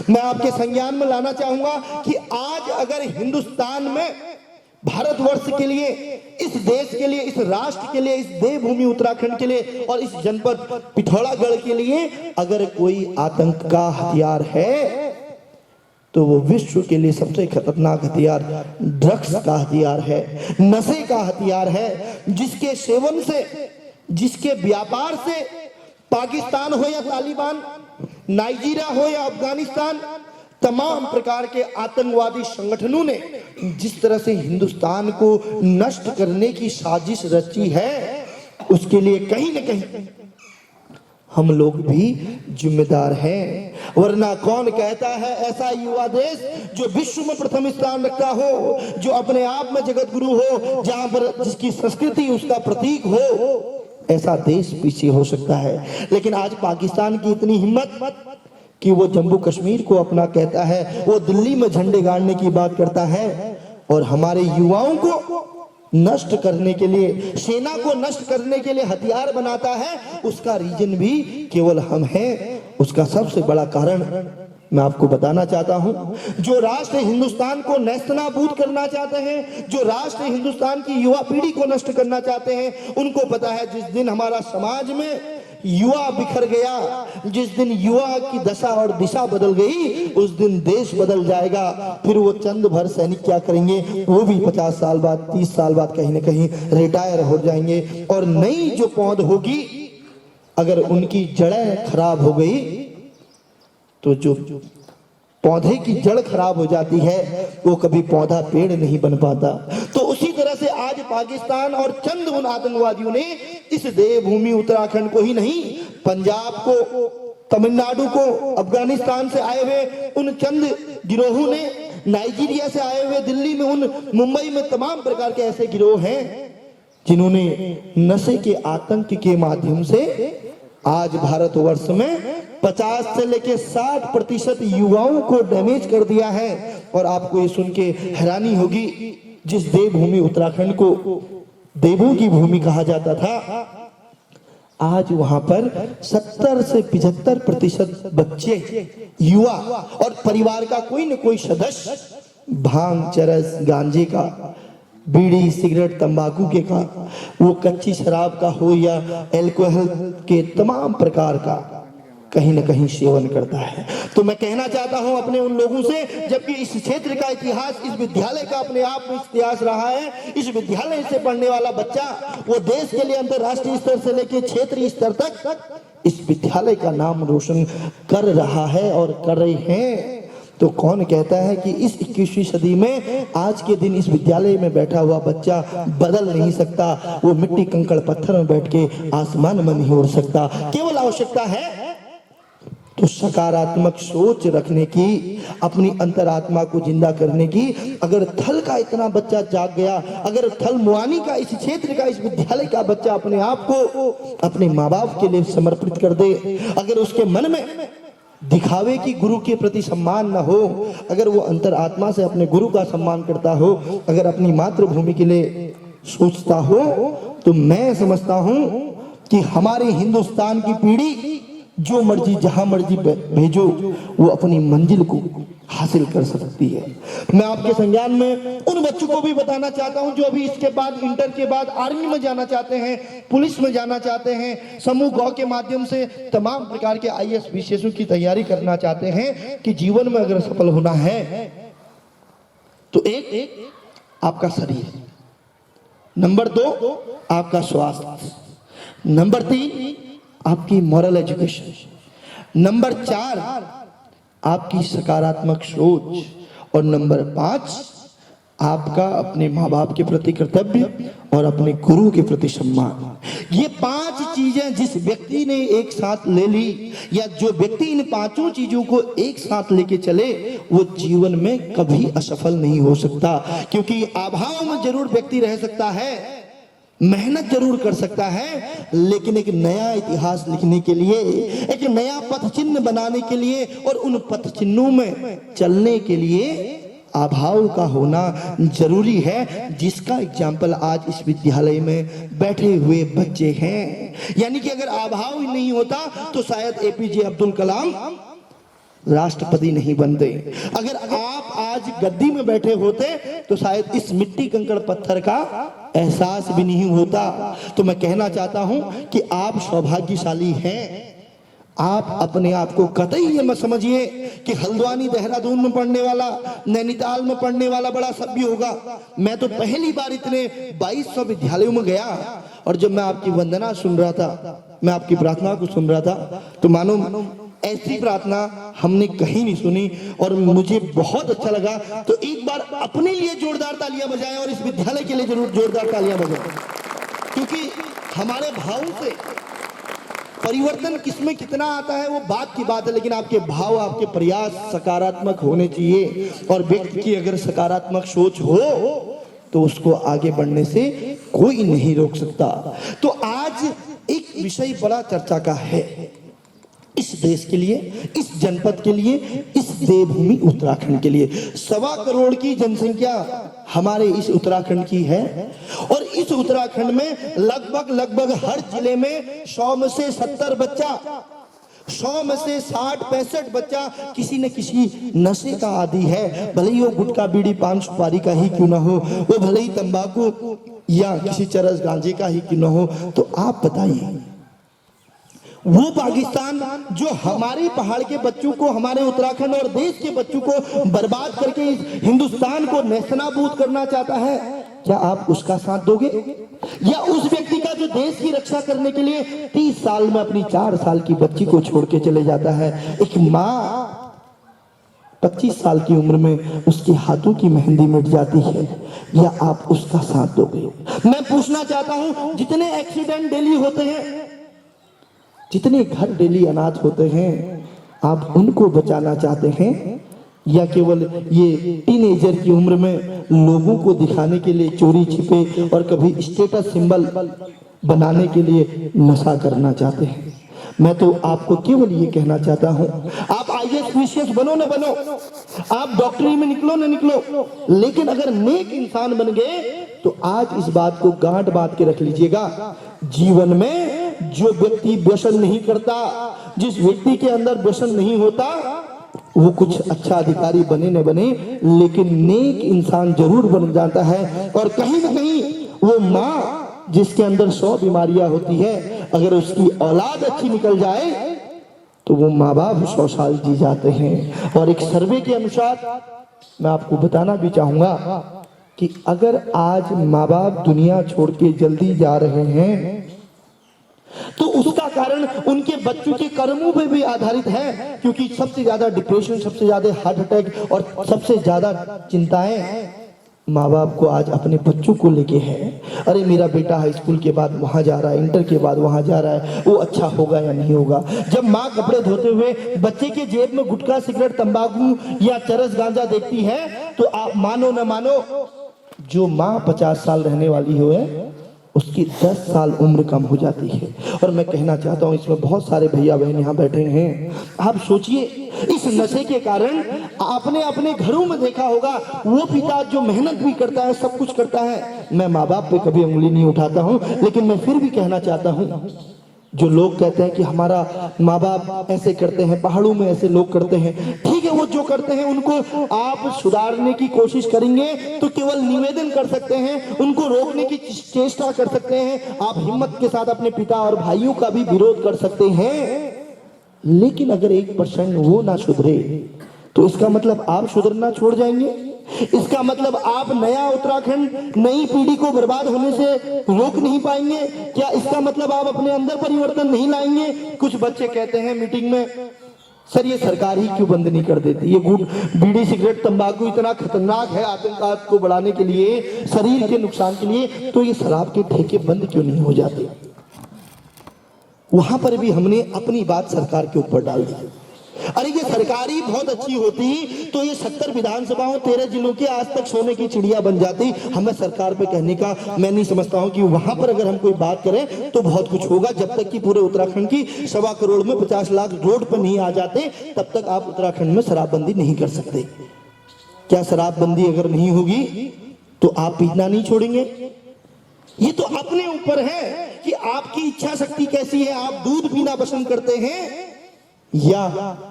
मैं आपके संज्ञान में लाना चाहूंगा कि आज अगर हिंदुस्तान में, भारतवर्ष के लिए, इस देश के लिए, इस राष्ट्र के लिए, इस देवभूमि उत्तराखंड के लिए और इस जनपद पिथौरागढ़ के लिए अगर कोई आतंक का हथियार है तो वो विश्व के लिए सबसे खतरनाक हथियार ड्रग्स का हथियार है, नशे का हथियार है, जिसके सेवन से, जिसके व्यापार से पाकिस्तान हो या तालिबान, नाइजीरिया हो या अफगानिस्तान, तमाम प्रकार के आतंकवादी संगठनों ने जिस तरह से हिंदुस्तान को नष्ट करने की साजिश रची है, उसके लिए कहीं न कहीं हम लोग भी जिम्मेदार हैं। वरना कौन कहता है ऐसा युवा देश जो विश्व में प्रथम स्थान रखता हो, जो अपने आप में जगत गुरु हो, जहां पर जिसकी संस्कृति उसका प्रतीक हो, ऐसा देश पीछे हो सकता है। लेकिन आज पाकिस्तान की इतनी हिम्मत कि वो जम्मू कश्मीर को अपना कहता है, वो दिल्ली में झंडे गाड़ने की बात करता है और हमारे युवाओं को नष्ट करने के लिए, सेना को नष्ट करने के लिए हथियार बनाता है। उसका रीजन भी केवल हम हैं। उसका सबसे बड़ा कारण मैं आपको बताना चाहता हूं। जो राष्ट्र हिंदुस्तान को नेस्तनाबूद करना चाहते हैं, जो राष्ट्र हिंदुस्तान की युवा पीढ़ी को नष्ट करना चाहते हैं, उनको पता है जिस दिन हमारा समाज में युवा बिखर गया, जिस दिन युवा की दशा और दिशा बदल गई, उस दिन देश बदल जाएगा। फिर वो चंद भर सैनिक क्या करेंगे, वो भी 50 साल बाद, 30 साल बाद कहीं ना कहीं रिटायर हो जाएंगे। और नई जो पौध होगी, अगर उनकी जड़ें खराब हो गई तो जो पौधे की जड़ खराब हो जाती है वो कभी पौधा पेड़ नहीं बन पाता। तो उसी तरह से आज पाकिस्तान और चंद उन आतंकवादियों ने इस देवभूमि उत्तराखंड को ही नहीं, पंजाब को, तमिलनाडु को, अफगानिस्तान से आए हुए उन चंद गिरोहों ने, नाइजीरिया से आए हुए दिल्ली में, उन मुंबई में तमाम प्रकार के ऐसे गिरोह हैं जिन्होंने नशे के आतंक के माध्यम से आज भारतवर्ष में 50 से लेकर 60% युवाओं को डैमेज कर दिया है। और आपको ये सुन के हैरानी होगी, जिस देवभूमि उत्तराखंड को देवों की भूमि कहा जाता था, आज वहां पर 70 से 75% बच्चे, युवा और परिवार का कोई न कोई सदस्य भांग, चरस, गांजे का, बीड़ी, सिगरेट, तंबाकू के का, वो कच्ची शराब का हो या अल्कोहल के तमाम प्रकार का कहीं न कहीं सेवन करता है। तो मैं कहना चाहता हूं अपने उन लोगों से, जबकि इस क्षेत्र का इतिहास, इस विद्यालय का अपने आप में इतिहास रहा है, इस विद्यालय से पढ़ने वाला बच्चा वो देश के लिए अंतर्राष्ट्रीय स्तर से लेकर क्षेत्रीय स्तर तक इस विद्यालय का नाम रोशन कर रहा है और कर रहे हैं। तो कौन कहता है कि इस 21वीं सदी में आज के दिन इस विद्यालय में बैठा हुआ बच्चा बदल नहीं सकता, वो मिट्टी कंकड़ पत्थर में बैठ के आसमान में नहीं उड़ सकता। केवल आवश्यकता है तो सकारात्मक सोच रखने की, अपनी अंतरात्मा को जिंदा करने की। अगर थल का इतना बच्चा जाग गया, अगर थल मुआनी का, इस क्षेत्र का, इस विद्यालय का बच्चा अपने आप को अपने माँ बाप के लिए समर्पित कर दे, अगर उसके मन में दिखावे की गुरु के प्रति सम्मान न हो, अगर वो अंतरात्मा से अपने गुरु का सम्मान करता हो, अगर अपनी मातृभूमि के लिए सोचता हो, तो मैं समझता हूं कि हमारे हिंदुस्तान की पीढ़ी जो मर्जी जहां मर्जी भेजो, वो अपनी मंजिल को हासिल कर सकती है। मैं आपके संज्ञान में उन बच्चों को भी बताना चाहता हूं जो अभी इसके बाद, इंटर के बाद आर्मी में जाना चाहते हैं, पुलिस में जाना चाहते हैं, समूह गौ के माध्यम से तमाम प्रकार के IAS विशेषों की तैयारी करना चाहते हैं कि जीवन में अगर सफल होना है तो एक आपका शरीर, नंबर 2 आपका स्वास्थ्य, नंबर 3 आपकी मॉरल एजुकेशन, नंबर 4 आपकी सकारात्मक सोच, और नंबर 5 आपका अपने माँ बाप के प्रति कर्तव्य और अपने गुरु के प्रति सम्मान। ये 5 चीजें जिस व्यक्ति ने एक साथ ले ली, या जो व्यक्ति इन 5 चीजों को एक साथ लेके चले, वो जीवन में कभी असफल नहीं हो सकता। क्योंकि अभाव में जरूर व्यक्ति रह सकता है, मेहनत जरूर कर सकता है, लेकिन एक नया इतिहास लिखने के लिए, एक नया पथ चिन्ह बनाने के लिए और उन पथ चिन्हों में चलने के लिए अभाव का होना जरूरी है, जिसका एग्जाम्पल आज इस विद्यालय में बैठे हुए बच्चे हैं। यानी कि अगर अभाव ही नहीं होता तो शायद APJ अब्दुल कलाम राष्ट्रपति नहीं बनते। अगर आप आज गद्दी में बैठे होते तो शायद इस मिट्टी कंकड़ पत्थर का एहसास भी नहीं होता। तो मैं कहना चाहता हूं कि आप सौभाग्यशाली हैं। आप अपने आप को कतई ये मत समझिए कि हल्द्वानी देहरादून में पढ़ने वाला, नैनीताल में पढ़ने वाला बड़ा सभ्य होगा। मैं तो पहली बार इतने 2200 विद्यालयों में गया और जब मैं आपकी वंदना सुन रहा था, मैं आपकी प्रार्थना को सुन रहा था, तो मानो ऐसी प्रार्थना हमने कहीं नहीं सुनी और मुझे बहुत अच्छा लगा। तो एक बार अपने लिए जोरदार तालियां बजाएं और इस विद्यालय के लिए जरूर जोरदार तालियां बजाएं, क्योंकि हमारे भावों से परिवर्तन किसमें कितना आता है वो बात की बात है, लेकिन आपके भाव, आपके प्रयास सकारात्मक होने चाहिए। और व्यक्ति की अगर सकारात्मक सोच हो तो उसको आगे बढ़ने से कोई नहीं रोक सकता। तो आज एक विषय बड़ा चर्चा का है इस देश के लिए, इस जनपद के लिए, इस देवभूमि उत्तराखंड के लिए। 1.25 करोड़ की जनसंख्या हमारे इस उत्तराखंड की है और इस उत्तराखंड में लगभग हर जिले में 100 में से 70 बच्चा, 100 में से 60-65 बच्चा किसी न किसी नशे का आदी है। भले ही वो गुटखा, बीड़ी, पान, सुपारी का ही क्यों ना हो, वो भले ही तंबाकू या किसी चरस गांजे का ही क्यों ना हो। तो आप बताइए, वो पाकिस्तान जो हमारे पहाड़ के बच्चों को, हमारे उत्तराखंड और देश के बच्चों को बर्बाद करके इस हिंदुस्तान को नेस्तनाबूद करना चाहता है, क्या आप उसका साथ दोगे? या उस व्यक्ति का जो देश की रक्षा करने के लिए 30 साल में अपनी 4 साल की बच्ची को छोड़ के चले जाता है? एक माँ 25 साल की उम्र में उसके हाथों की मेहंदी मिट जाती है, या आप उसका साथ दोगे? मैं पूछना चाहता हूं, जितने एक्सीडेंट डेली होते हैं, जितने घर डेली अनाथ होते हैं, आप उनको बचाना चाहते हैं या केवल ये टीनेजर की उम्र में लोगों को दिखाने के लिए चोरी छिपे और कभी स्टेटस सिंबल बनाने के लिए नशा करना चाहते हैं? मैं तो आपको केवल ये कहना चाहता हूं, आप IAS PCS बनो ना बनो, आप डॉक्टरी में निकलो ना निकलो, लेकिन अगर नेक इंसान बन गए तो आज इस बात को गांठ बांध के रख लीजिएगा, जीवन में जो व्यक्ति व्यसन नहीं करता, जिस व्यक्ति के अंदर व्यसन नहीं होता, वो कुछ अच्छा अधिकारी बने न बने, लेकिन नेक इंसान जरूर बन जाता है। और कहीं न कहीं वो माँ जिसके अंदर 100 बीमारियां होती है, अगर उसकी औलाद अच्छी निकल जाए तो वो माँ बाप 100 साल जी जाते हैं। और एक सर्वे के अनुसार मैं आपको बताना भी चाहूंगा कि अगर आज माँ बाप दुनिया छोड़ के जल्दी जा रहे हैं तो उसका कारण उनके बच्चों के कर्मों पे भी आधारित है, क्योंकि सबसे ज्यादा डिप्रेशन, सबसे ज्यादा हार्ट अटैक और सबसे ज्यादा चिंताएं माँ बाप को आज अपने बच्चों को लेके है। अरे मेरा बेटा हाई स्कूल के बाद वहां जा रहा है, इंटर के बाद वहां जा रहा है, वो अच्छा होगा या नहीं होगा। जब माँ कपड़े धोते हुए बच्चे के जेब में गुटखा, सिगरेट, तंबाकू या चरस गांजा देखती है तो आप मानो न मानो, जो माँ 50 साल रहने वाली हो उसकी 10 साल उम्र कम हो जाती है। और मैं कहना चाहता हूं, इसमें बहुत सारे भैया बहन यहाँ बैठे हैं, आप सोचिए इस नशे के कारण आपने अपने घरों में देखा होगा, वो पिता जो मेहनत भी करता है, सब कुछ करता है। मैं माँ बाप पे कभी उंगली नहीं उठाता हूं, लेकिन मैं फिर भी कहना चाहता हूं, जो लोग कहते हैं कि हमारा माँ बाप ऐसे करते हैं, पहाड़ों में ऐसे लोग करते हैं, ठीक है, वो जो करते हैं उनको आप सुधारने की कोशिश करेंगे तो केवल निवेदन कर सकते हैं, उनको रोकने की चेष्टा कर सकते हैं, आप हिम्मत के साथ अपने पिता और भाइयों का भी विरोध कर सकते हैं। लेकिन अगर 1% वो ना सुधरे तो इसका मतलब आप सुधरना छोड़ जाएंगे? इसका मतलब आप नया उत्तराखंड, नई पीढ़ी को बर्बाद होने से रोक नहीं पाएंगे क्या? इसका मतलब आप अपने अंदर परिवर्तन नहीं लाएंगे? कुछ बच्चे कहते हैं मीटिंग में, सर ये सरकार ही क्यों बंद नहीं कर देती, ये बीड़ी, सिगरेट, तंबाकू इतना खतरनाक है आतंकवाद को बढ़ाने के लिए, शरीर के नुकसान के लिए, तो ये शराब के ठेके बंद क्यों नहीं हो जाते? वहां पर भी हमने अपनी बात सरकार के ऊपर डाल दी। अरे ये सरकारी बहुत अच्छी होती तो ये 70 विधानसभाओं 13 जिलों के आज तक सोने की चिड़िया बन जाती। हमें सरकार पे कहने का मैं नहीं समझता हूं कि वहां पर अगर हम कोई बात करें तो बहुत कुछ होगा। जब तक कि पूरे उत्तराखंड की 1.25 करोड़ में 50 लाख रोड पर नहीं आ जाते, तब तक आप उत्तराखंड में शराबबंदी नहीं कर सकते। क्या शराबबंदी अगर नहीं होगी तो आप पीना नहीं छोड़ेंगे? ये तो अपने ऊपर है कि आपकी इच्छा शक्ति कैसी है। आप दूध पीना पसंद करते हैं या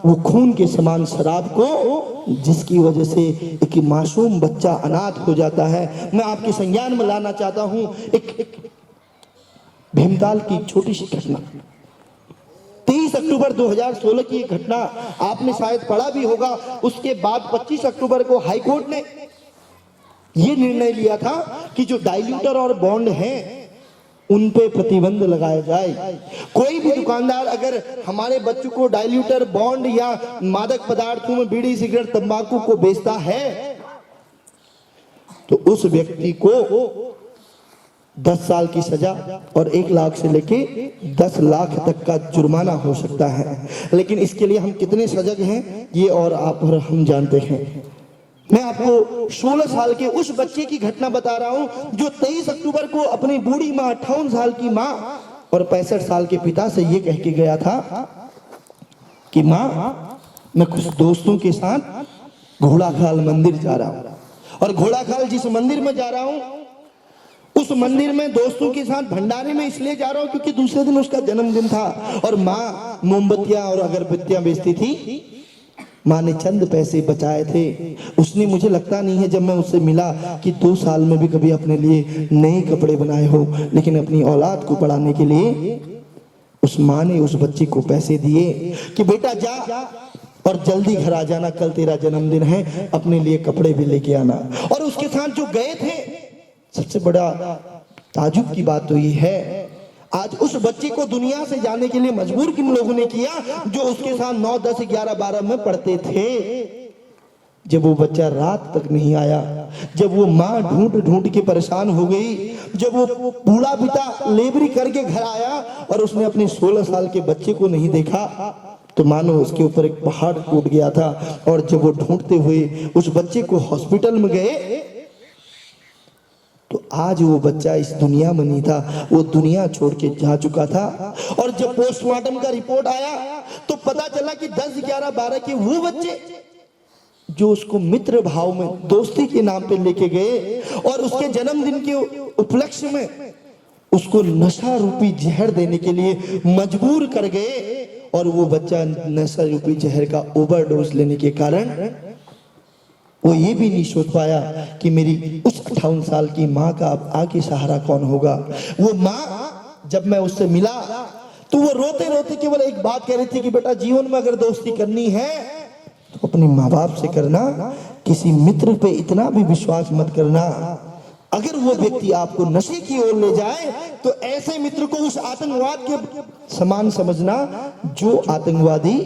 वो खून के समान शराब को, जिसकी वजह से एक मासूम बच्चा अनाथ हो जाता है। मैं आपके संज्ञान में लाना चाहता हूं एक भीमताल की छोटी सी घटना। 23 अक्टूबर 2016 की एक घटना आपने शायद पढ़ा भी होगा। उसके बाद 25 अक्टूबर को हाई कोर्ट ने यह निर्णय लिया था कि जो डाइल्यूटर और बॉन्ड हैं उन पे प्रतिबंध लगाया जाए। कोई भी दुकानदार अगर हमारे बच्चों को डाइल्यूटर, बॉन्ड या मादक पदार्थों में बीड़ी, सिगरेट, तंबाकू को बेचता है तो उस व्यक्ति को 10 साल की सजा और 1 लाख से लेके 10 लाख तक का जुर्माना हो सकता है। लेकिन इसके लिए हम कितने सजग हैं ये और आप और हम जानते हैं। मैं आपको 16 साल के उस बच्चे की घटना बता रहा हूं जो 23 अक्टूबर को अपनी बूढ़ी मां, 58 साल की मां और 65 साल के पिता से ये कह के गया था कि मां, मैं कुछ दोस्तों के साथ घोड़ाखाल मंदिर जा रहा हूं और घोड़ाखाल जिस मंदिर में जा रहा हूं उस मंदिर में दोस्तों के साथ भंडारे में इसलिए जा रहा हूं क्योंकि दूसरे दिन उसका जन्मदिन था और मां मोमबत्तियां और अगरबत्तियां बेचती थी। माँ ने चंद पैसे बचाए थे। उसने, मुझे लगता नहीं है जब मैं उससे मिला कि 2 साल में भी कभी अपने लिए नए कपड़े बनाए हो, लेकिन अपनी औलाद को पढ़ाने के लिए उस माँ ने उस बच्चे को पैसे दिए कि बेटा जा और जल्दी घर आ जाना, कल तेरा जन्मदिन है, अपने लिए कपड़े भी लेके आना। और उसके साथ जो गए थे, सबसे बड़ा ताजुब की बात तो ये है, आज उस बच्चे को दुनिया से जाने के लिए मजबूर किन लोगों ने किया? जो उसके साथ 9, 10, 11, 12 में पढ़ते थे। जब वो बच्चा रात तक नहीं आया, जब वो माँ ढूंढ ढूंढ के परेशान हो गई, जब वो बूढ़ा पिता लेबरी करके घर आया और उसने अपने 16 साल के बच्चे को नहीं देखा तो मानो उसके ऊपर एक पहाड़ टूट गया था। और जब वो ढूंढते हुए उस बच्चे को हॉस्पिटल में गए तो आज वो बच्चा इस दुनिया में नहीं था, वो दुनिया छोड़ के जा चुका था। और जब पोस्टमार्टम का रिपोर्ट आया तो पता चला कि 10, 11, 12 के वो बच्चे जो उसको मित्र भाव में दोस्ती के नाम पे लेके गए और उसके जन्मदिन के उपलक्ष्य में उसको नशा रूपी जहर देने के लिए मजबूर कर गए और वो बच्चा नशा रूपी जहर का ओवरडोज लेने के कारण वो ये भी नहीं सोच पाया कि मेरी उस 58 साल की माँ का अब आगे सहारा कौन होगा। वो माँ, जब मैं उससे मिला तो वो रोते रोते केवल एक बात कह रही थी कि बेटा, जीवन में अगर दोस्ती करनी है तो अपने माँ बाप से करना, किसी मित्र पे इतना भी विश्वास मत करना। अगर वो व्यक्ति आपको नशे की ओर ले जाए तो ऐसे मित्र को उस आतंकवाद के समान समझना जो आतंकवादी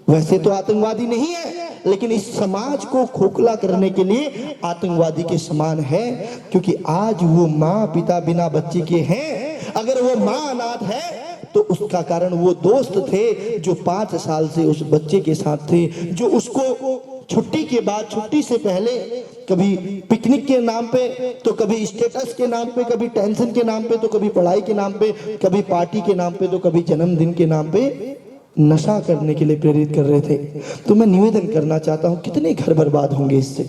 वैसे तो आतंकवादी नहीं है लेकिन इस समाज को खोखला करने के लिए आतंकवादी के समान है। क्योंकि आज वो माँ पिता बिना बच्चे के हैं। अगर वो माँ अनाथ है तो उसका कारण वो दोस्त थे जो 5 साल से उस बच्चे के साथ थे, जो उसको छुट्टी के बाद, छुट्टी से पहले कभी पिकनिक के नाम पे तो कभी स्टेटस के नाम पे, कभी टेंशन के नाम पे तो कभी पढ़ाई के नाम पे, कभी पार्टी के नाम पे तो कभी जन्मदिन के नाम पे नशा करने के लिए प्रेरित कर रहे थे। तो मैं निवेदन करना चाहता हूं, कितने घर बर्बाद होंगे इससे?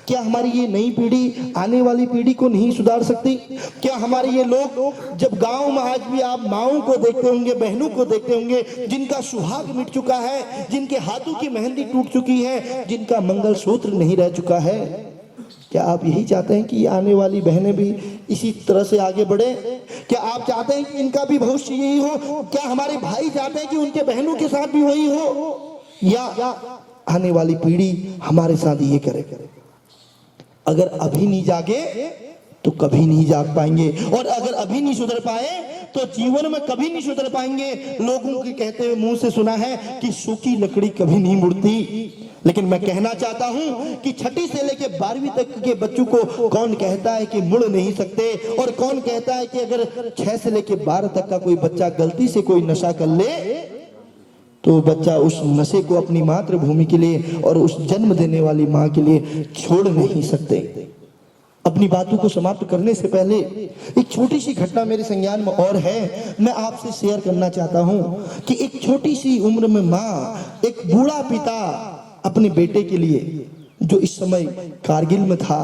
क्या हमारी ये नई पीढ़ी आने वाली पीढ़ी को नहीं सुधार सकती? क्या हमारे ये लोग, जब गांव में आज भी आप माओं को देखते होंगे, बहनों को देखते होंगे जिनका सुहाग मिट चुका है, जिनके हाथों की मेहंदी टूट चुकी है, जिनका मंगलसूत्र नहीं रह चुका है, क्या आप यही चाहते हैं कि आने वाली बहनें भी इसी तरह से आगे बढ़े? क्या आप चाहते हैं कि इनका भी भविष्य यही हो? क्या हमारे भाई चाहते हैं कि उनके बहनों के साथ भी वही हो? या आने वाली पीढ़ी हमारे साथ ये करे? अगर अभी नहीं जागे तो कभी नहीं जाग पाएंगे, और अगर अभी नहीं सुधर पाए तो जीवन में कभी नहीं सुधर पाएंगे। लोगों के कहते हुए मुंह से सुना है कि सूखी लकड़ी कभी नहीं मुड़ती। लेकिन मैं कहना चाहता हूं कि 6ठी से लेकर 12वीं तक के बच्चों को कौन कहता है कि मुड़ नहीं सकते, और कौन कहता है कि अगर 6 से लेकर 12 तक का कोई बच्चा गलती से कोई नशा कर ले तो बच्चा उस नशे को अपनी मातृभूमि के लिए और उस जन्म देने वाली माँ के लिए छोड़ नहीं सकते। अपनी बातों को समाप्त करने से पहले एक छोटी सी घटना मेरे संज्ञान में और है, मैं आपसे शेयर करना चाहता हूं कि एक छोटी सी उम्र में माँ, एक बूढ़ा पिता अपने बेटे के लिए जो इस समय कारगिल में था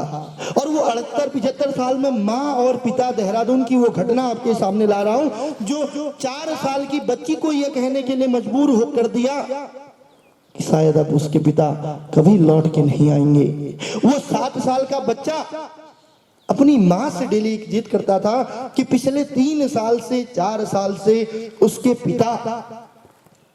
और वो 78-75 साल में माँ और पिता, देहरादून की वो घटना आपके सामने ला रहा हूं, जो 4 साल की बच्ची को यह कहने के लिए मजबूर हो कर दिया कि शायद अब उसके पिता कभी लौट के नहीं आएंगे। वो 7 साल का बच्चा अपनी माँ से डेली एक जिद करता था कि पिछले 3 साल से 4 साल से उसके पिता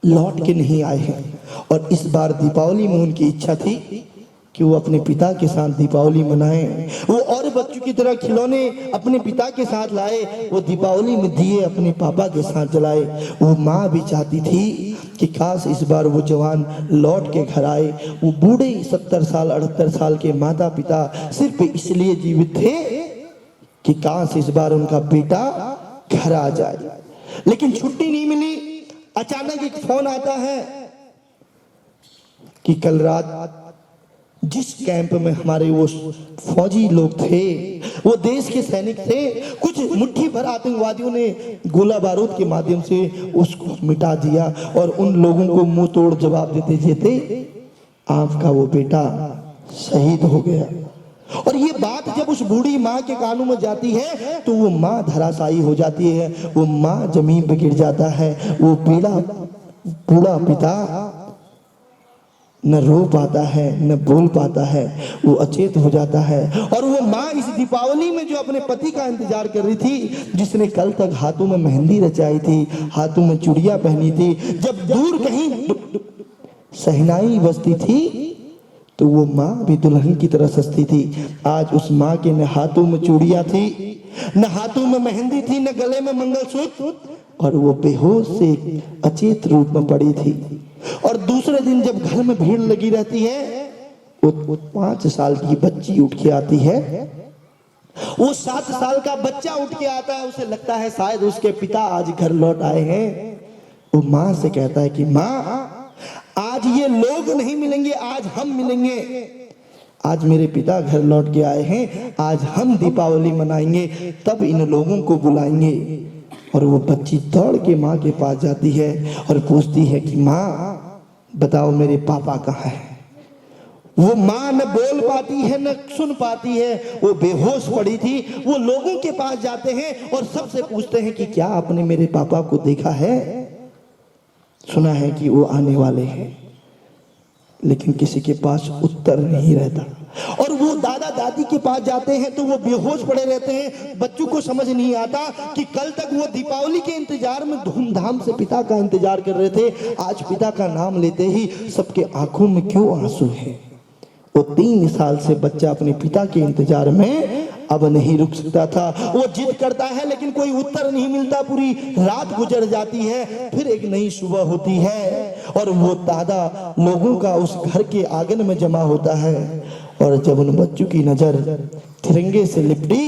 लौट के नहीं आए हैं, और इस बार दीपावली में उनकी इच्छा थी कि वो अपने पिता के साथ दीपावली मनाएं। वो और बच्चों की तरह खिलौने अपने पिता के साथ लाए, वो दीपावली में दिए अपने पापा के साथ जलाए। वो माँ भी चाहती थी कि काश इस बार वो जवान लौट के घर आए। वो बूढ़े 70 साल 78 साल के माता पिता सिर्फ इसलिए जीवित थे कि काश इस बार उनका बेटा घर आ जाए। लेकिन छुट्टी नहीं मिली। अचानक एक फोन आता है कि कल रात जिस कैंप में हमारे वो फौजी लोग थे, वो देश के सैनिक थे, कुछ मुट्ठी भर आतंकवादियों ने गोला बारूद के माध्यम से उसको मिटा दिया और उन लोगों को मुंह तोड़ जवाब देते देते आपका वो बेटा शहीद हो गया। और ये बात जब उस बूढ़ी माँ के कानों में जाती है तो वो माँ धराशायी हो जाती है, वो माँ जमीन पे गिर जाता है। वो बूढ़ा पिता न रो पाता है न बोल पाता है, वो अचेत हो जाता है। और वो माँ इस दीपावली में जो अपने पति का इंतजार कर रही थी, जिसने कल तक हाथों में मेहंदी रचाई थी, हाथों में चूड़ियां पहनी थी, जब दूर कहीं सहनाई बजती थी तो वो माँ भी दुल्हन की तरह सजती थी। आज उस माँ के न हाथों में चूड़ियां थी, न हाथों में मेहंदी थी, न गले में मंगलसूत्र, और वो बेहोश से अचेत रूप में पड़ी थी। और दूसरे दिन जब घर में भीड़ लगी रहती है, वो 5 साल की बच्ची उठ के आती है, वो 7 साल का बच्चा उठ के आता है। उसे लगता है शायद उसके पिता आज घर लौट आए हैं। वो माँ से कहता है कि माँ, आज ये लोग नहीं मिलेंगे, आज हम मिलेंगे। आज मेरे पिता घर लौट के आए हैं, आज हम दीपावली मनाएंगे, तब इन लोगों को बुलाएंगे। और वो बच्ची दौड़ के माँ के पास जाती है और पूछती है कि माँ बताओ मेरे पापा कहाँ हैं। वो माँ न बोल पाती है न सुन पाती है, वो बेहोश पड़ी थी। वो लोगों के पास जाते हैं और सबसे पूछते हैं कि क्या आपने मेरे पापा को देखा है, सुना है कि वो आने वाले हैं, लेकिन किसी के पास उत्तर नहीं रहता। और वो दादा दादी के पास जाते हैं तो वो बेहोश पड़े रहते हैं। बच्चों को समझ नहीं आता कि कल तक वो दीपावली के इंतजार में धूमधाम से पिता का इंतजार कर रहे थे, आज पिता का नाम लेते ही सबके आंखों में क्यों आंसू है। वो 3 साल से बच्चा अपने पिता के इंतजार में अब नहीं रुक सकता था। वो जिद करता है लेकिन कोई उत्तर नहीं मिलता। पूरी रात गुजर जाती है, फिर एक नई सुबह होती है और वो दादा लोगों का उस घर के आंगन में जमा होता है। और जब उन बच्चों की नजर तिरंगे से लिपटी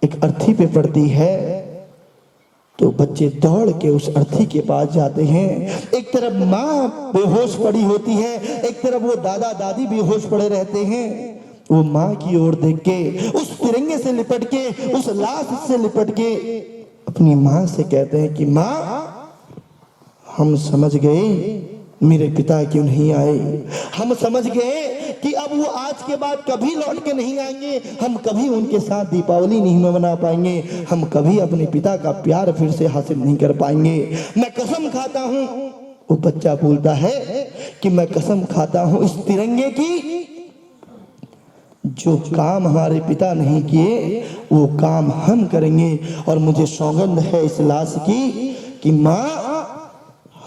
एक अर्थी पे पड़ती है तो बच्चे दौड़ के उस अर्थी के पास जाते हैं। एक तरफ माँ बेहोश पड़ी होती है, एक तरफ वो दादा दादी बेहोश पड़े रहते हैं। वो माँ की ओर देख के, उस तिरंगे से लिपट के, उस लाश से लिपट के अपनी माँ से कहते हैं कि माँ, हम समझ गए मेरे पिता क्यों नहीं आए। हम समझ गए कि अब वो आज के बाद कभी लौट के नहीं आएंगे, हम कभी उनके साथ दीपावली नहीं मना पाएंगे, हम कभी अपने पिता का प्यार फिर से हासिल नहीं कर पाएंगे। मैं कसम खाता हूँ, वो बच्चा बोलता है कि मैं कसम खाता हूँ इस तिरंगे की, जो काम हमारे पिता नहीं किए वो काम हम करेंगे। और मुझे सौगंध है इस लाश की कि माँ,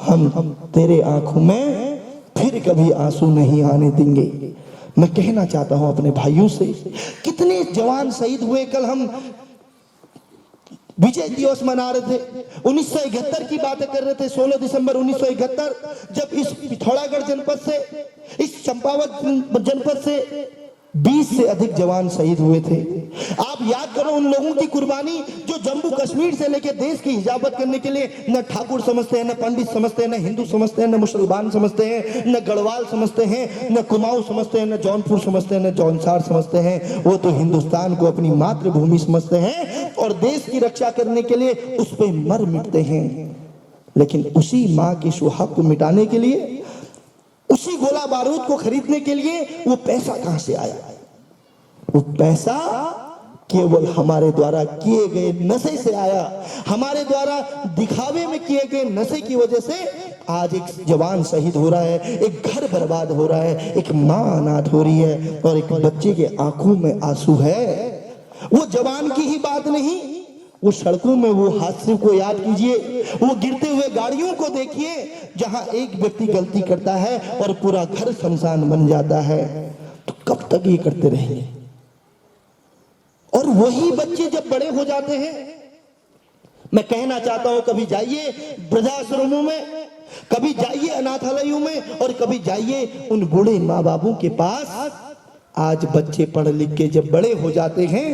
हम तेरे आंखों में फिर कभी आंसू नहीं आने देंगे। मैं कहना चाहता हूं अपने भाइयों से, कितने जवान शहीद हुए। कल हम विजय दिवस मना रहे थे, 1971 की बातें कर रहे थे। 16 दिसंबर 1971 जब इस पिथौरागढ़ जनपद से, इस चंपावत जनपद से 20 से अधिक जवान शहीद हुए थे। आप याद करो उन लोगों की कुर्बानी जो जम्मू कश्मीर से लेकर देश की हिफाजत करने के लिए न ठाकुर समझते हैं, न पंडित समझते हैं, न हिंदू समझते हैं, न मुसलमान समझते हैं, न गढ़वाल समझते हैं, न कुमाऊं समझते हैं, न जौनपुर समझते हैं, न जौनसार समझते हैं। वो तो हिंदुस्तान को अपनी मातृभूमि समझते हैं और देश की रक्षा करने के लिए उस पर मर मिटते हैं। लेकिन उसी माँ के सुहाग को मिटाने के लिए, उसी गोला बारूद को खरीदने के लिए वो पैसा कहां से आया। वो पैसा केवल हमारे द्वारा किए गए नशे से आया, हमारे द्वारा दिखावे में किए गए नशे की वजह से आज एक जवान शहीद हो रहा है, एक घर बर्बाद हो रहा है, एक माँ अनाथ हो रही है और एक बच्चे के आंखों में आंसू है। वो जवान की ही बात नहीं, वो सड़कों में वो हादसे को याद कीजिए, वो गिरते हुए गाड़ियों को देखिए, जहां एक व्यक्ति गलती करता है और पूरा घर शमशान बन जाता है। तो कब तक ये करते रहेंगे? और वही बच्चे जब बड़े हो जाते हैं, मैं कहना चाहता हूं, कभी जाइए वृद्धाश्रमों में, कभी जाइए अनाथालयों में, और कभी जाइए उन बूढ़े माँ बापों के पास। आज बच्चे पढ़ लिख के जब बड़े हो जाते हैं,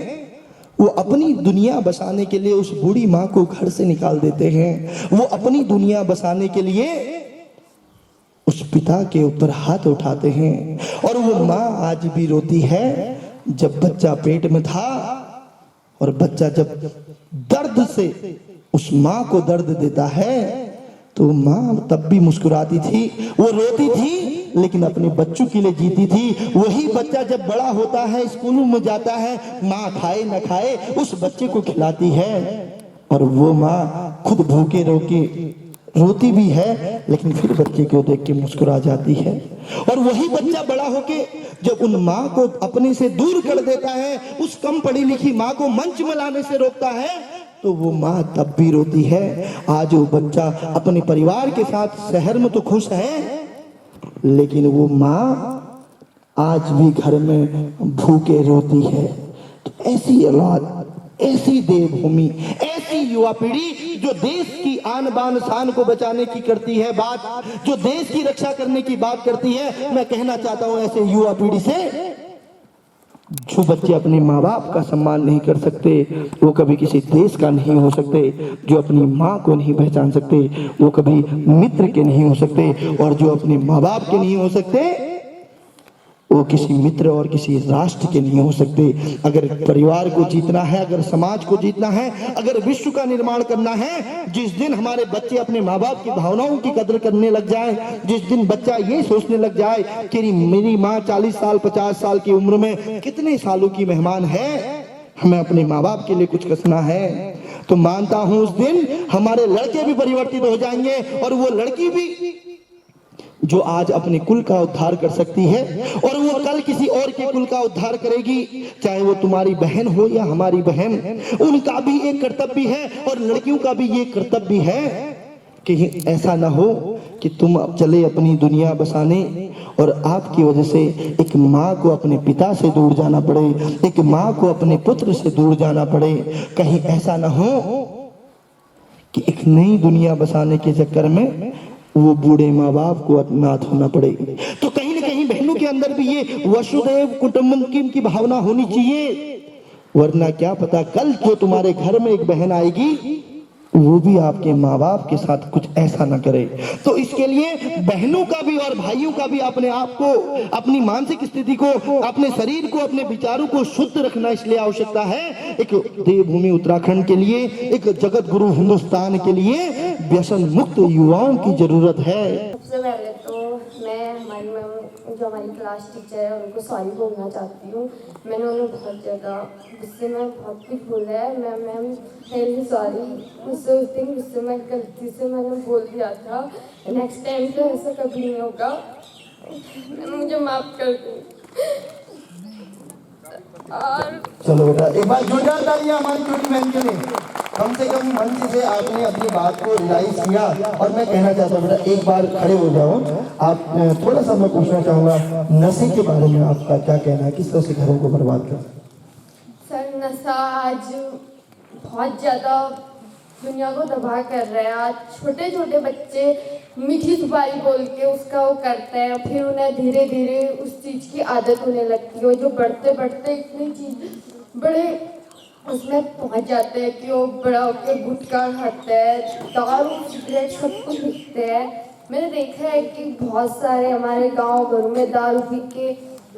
वो अपनी दुनिया बसाने के लिए उस बूढ़ी माँ को घर से निकाल देते हैं। वो अपनी दुनिया बसाने के लिए उस पिता के ऊपर हाथ उठाते हैं। और वो माँ आज भी रोती है। जब बच्चा पेट में था और बच्चा जब दर्द से उस माँ को दर्द देता है, तो माँ तब भी मुस्कुराती थी, वो रोती थी, लेकिन अपने बच्चों के लिए जीती थी। वही बच्चा जब बड़ा होता है, स्कूलों में जाता है, माँ खाए न खाए उस बच्चे को खिलाती है, और वो माँ खुद भूखे रोती भी है, लेकिन फिर बच्चे को देख के मुस्कुरा जाती है। और वही बच्चा बड़ा होके जब उन माँ को अपने से दूर कर देता है, उस कम पढ़ी लिखी माँ को मंच में लाने से रोकता है, तो वो माँ तब भी रोती है। आज वो बच्चा अपने परिवार के साथ शहर में तो खुश है, लेकिन वो माँ आज भी घर में भूखे रोती है। तो ऐसी औलाद, ऐसी देवभूमि, ऐसी युवा पीढ़ी जो देश की आन बान शान को बचाने की करती है बात, जो देश की रक्षा करने की बात करती है, मैं कहना चाहता हूं ऐसे युवा पीढ़ी से, जो बच्चे अपने माँ बाप का सम्मान नहीं कर सकते, वो कभी किसी देश का नहीं हो सकते। जो अपनी माँ को नहीं पहचान सकते, वो कभी मित्र के नहीं हो सकते, और जो अपने माँ बाप के नहीं हो सकते, वो किसी मित्र और किसी राष्ट्र के नहीं हो सकते। अगर परिवार को जीतना है, अगर समाज को जीतना है, अगर विश्व का निर्माण करना है, जिस दिन हमारे बच्चे अपने माँ बाप की भावनाओं की कदर करने लग जाए, जिस दिन बच्चा ये सोचने लग जाए कि मेरी माँ 40 साल 50 साल की उम्र में कितने सालों की मेहमान है, हमें अपने माँ बाप के लिए कुछ कसना है, तो मानता हूं उस दिन हमारे लड़के भी परिवर्तित हो जाएंगे, और वो लड़की भी जो आज अपने कुल का उद्धार कर सकती है, और वो कल किसी और के कुल का उद्धार करेगी, चाहे वो तुम्हारी बहन हो या हमारी बहन। उनका भी एक कर्तव्य है, और लड़कियों का भी ये कर्तव्य है कि ऐसा ना हो कि तुम अब चले अपनी दुनिया बसाने, और आपकी वजह से एक माँ को अपने पिता से दूर जाना पड़े, एक माँ को अपने पुत्र से दूर जाना पड़े। कहीं ऐसा ना हो कि एक नई दुनिया बसाने के चक्कर में वो बूढ़े माँ बाप को अनाथ होना पड़े। तो कहीं ना कहीं बहनों के अंदर भी ये वसुधैव कुटुंबकम की भावना होनी चाहिए, वरना क्या पता कल जो तुम्हारे घर में एक बहन आएगी, वो भी आपके माँ बाप के साथ कुछ ऐसा ना करे। तो इसके लिए बहनों का भी और भाइयों का भी अपने आप को, अपनी मानसिक स्थिति को, अपने शरीर को, अपने विचारों को शुद्ध रखना इसलिए आवश्यकता है। एक देवभूमि उत्तराखंड के लिए, एक जगत गुरु हिंदुस्तान के लिए व्यसन मुक्त युवाओं की जरूरत है। सबसे पहले तो मैं हमारी मैम, जो हमारी क्लास टीचर है, उनको सॉरी बोलना चाहती हूँ। मैंने उन्हें बहुत ज़्यादा गुस्से में बहुत कुछ बोला है। मैम रियली सॉरी, मुझसे उस दिन गुस्से में गलती से मैंने बोल दिया था। नेक्स्ट टाइम तो ऐसा कभी नहीं होगा, मुझे माफ़ कर दो। और चलो बेटा, एक बार जोरदार तालियां हमारी छोटी बहन के लिए। कम से कम मंच से आपने अपनी बात को रियलाइज किया। और मैं कहना चाहता हूँ बेटा, एक बार खड़े हो जाओ। आप थोड़ा सा मैं पूछना चाहूँगा, नशे के बारे में आपका क्या कहना है, किस तरह से घरों को बर्बाद कर? सर, नशा आज बहुत ज़्यादा दुनिया को तबाह कर रहा है। आज छोटे छोटे बच्चे मीठी सुपारी बोल के उसका वो करते हैं, फिर उन्हें धीरे धीरे उस चीज़ की आदत होने लगती है, जो बढ़ते बढ़ते इतनी चीज़ बड़े उसमें पहुंच जाते हैं कि वो बड़ा होकर गुटखा खाते हैं, दारू सिगरेट सब कुछ पीते हैं। मैंने देखा है कि बहुत सारे हमारे गांव घरों में दारू पी के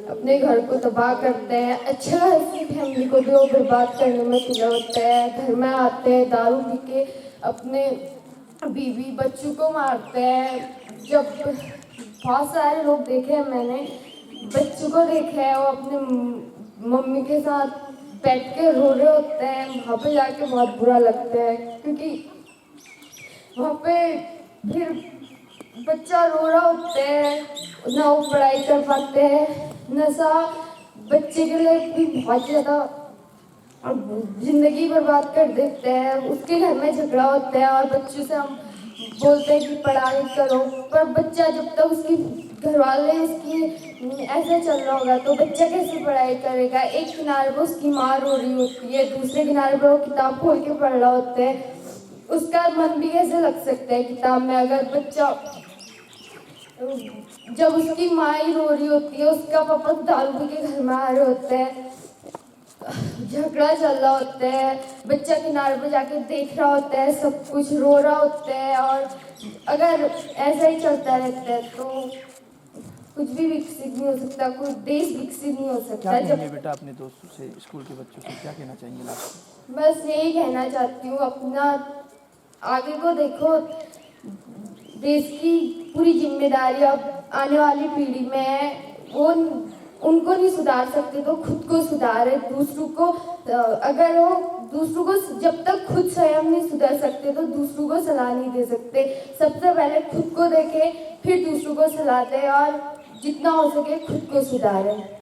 अपने घर को तबाह करते हैं, अच्छा ऐसी फैमिली को भी वो बर्बाद करने में तुले होते हैं। घर में आते हैं दारू पी के, अपने बीवी बच्चों को मारते हैं। जब बहुत सारे लोग देखे हैं मैंने, बच्चों को देखा है वो अपने मम्मी के साथ बैठ के रो रहे होते हैं, वहाँ पे जाके बहुत बुरा लगता है, क्योंकि वहाँ पे फिर बच्चा रो रहा होता है, ना वो पढ़ाई कर पाते हैं। नशा बच्चे के लिए भी बहुत ज़्यादा जिंदगी बर्बाद कर देते हैं। उसके घर में झगड़ा होता है और बच्चों से हम बोलते हैं कि पढ़ाई करो, पर बच्चा जब तक उसकी घर वाले उसकी ऐसा चल रहा होगा तो बच्चा कैसे पढ़ाई करेगा। एक किनारे पर उसकी माँ रो रही होती है, दूसरे किनारे पर वो किताब खोल के पढ़ रहा होता है, उसका मन भी कैसे लग सकता है किताब में। अगर बच्चा जब उसकी माँ ही रो रही होती है, उसका पापा दारू पी के घर में आ रहे होते हैं, झगड़ा चल रहा होता है, बच्चा किनारे पर जाके देख रहा होता है, सब कुछ रो रहा होता है, और अगर ऐसा ही चलता रहता है तो कुछ भी विकसित नहीं हो सकता, कोई देश विकसित नहीं हो क्या सकता। कहेंगे बेटा अपने दोस्तों से, स्कूल के बच्चों से क्या कहना चाहेंगे लास्ट? बस यही कहना चाहती हूँ, अपना आगे को देखो, देश की पूरी जिम्मेदारी अब आने वाली पीढ़ी में है। वो उनको नहीं सुधार सकते तो खुद को सुधारे। दूसरों को अगर वो दूसरों को जब तक खुद स्वयं नहीं सुधर सकते तो दूसरों को सलाह नहीं दे सकते। सबसे पहले खुद को देखें, फिर दूसरों को सलाह दें और जितना हो सके खुद को सुधारें।